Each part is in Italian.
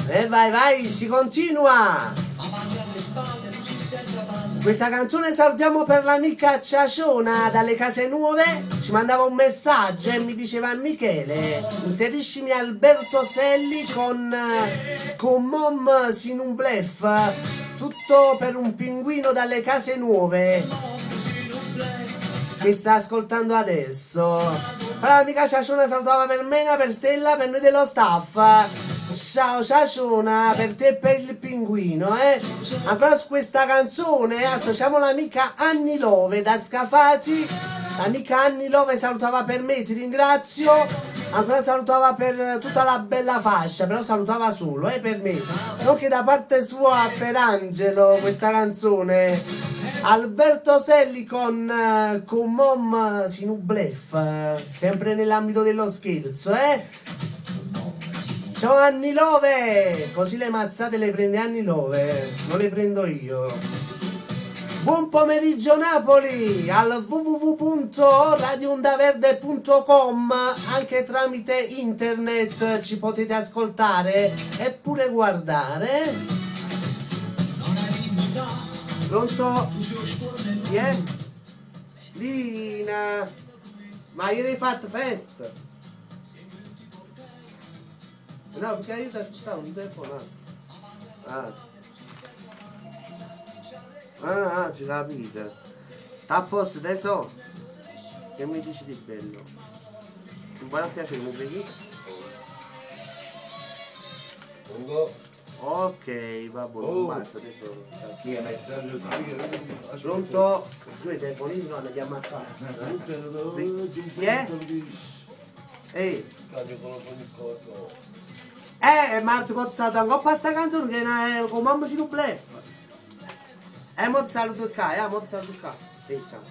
E vai, si continua! Questa canzone salutiamo per l'amica Ciaciona dalle Case Nuove, ci mandava un messaggio e mi diceva: Michele, inseriscimi Alberto Selli con Mom sin un blef, tutto per un pinguino dalle Case Nuove, mi sta ascoltando adesso. Allora l'amica Ciaciona salutava per Mena, per Stella, per noi dello staff. Ciao Ciaciona, per te e per il pinguino, Ancora su questa canzone associamo l'amica Anni Love da Scafati. L'amica Anni Love salutava per me, ti ringrazio. Ancora salutava per tutta la bella fascia, però salutava solo, per me. Non che da parte sua per Angelo questa canzone. Alberto Selli con Mom sin un blef, sempre nell'ambito dello scherzo, Ciao Anni Love! Così le mazzate le prende Anni Love, non le prendo io. Buon pomeriggio Napoli! Al www.radioondaverde.com, anche tramite internet ci potete ascoltare e pure guardare. Pronto? Chi è? Lina! Ma ieri hai fatto festa? No, perché io ti aspettavo un telefono. Ci capite. A posto, adesso che mi dici di bello? Un buon piacere, mi vedi? Ok, va buono, un bacio adesso. Pronto? Giù i telefonini non li chiamo a fare. Chi è? Ehi. Marco Pozzato, ancora questa canzone che è con mamma si non blef. Mo ti saluto qua, mo ti saluto qua. Sì, ciao.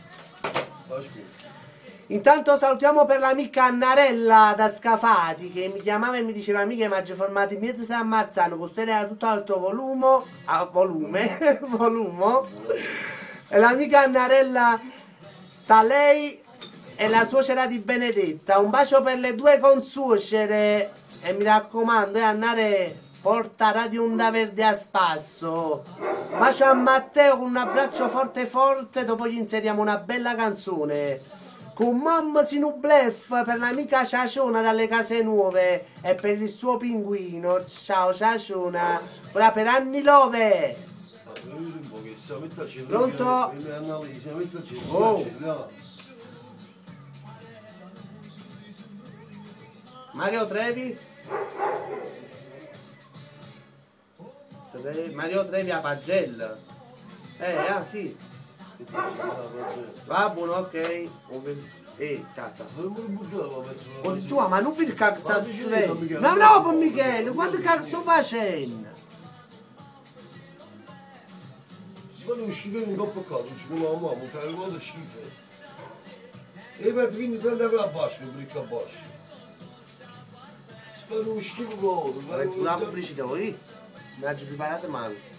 Intanto salutiamo per l'amica Annarella da Scafati che mi chiamava e mi diceva: amica, mi ha formato in mezzo San Marzano, questo era tutto alto volume, e l'amica Annarella sta lei e la suocera di Benedetta. Un bacio per le due consuocere e mi raccomando, Annare, porta Radio Onda Verde a spasso. Bacio a Matteo con un abbraccio forte forte, dopo gli inseriamo una bella canzone. Con Mom sin un blef per l'amica Ciaciona dalle Case Nuove e per il suo pinguino. Ciao Ciaciona. Ora per Anni Love. Pronto? Oh. Mario Trevi? Mario Trevi a Pagella. Sì. Va buono, ok. Ciao. Ma non per cazzo sta succedendo? No, per Michele, quanto cazzo sto facendo? Si fanno un schifo in coppa qua, non ci vuole la mamma, fare una cosa schifo. E poi quindi prendere la bascia, non bricca bascia. Si fanno un schifo con la pubblicità, mi ha preparato male.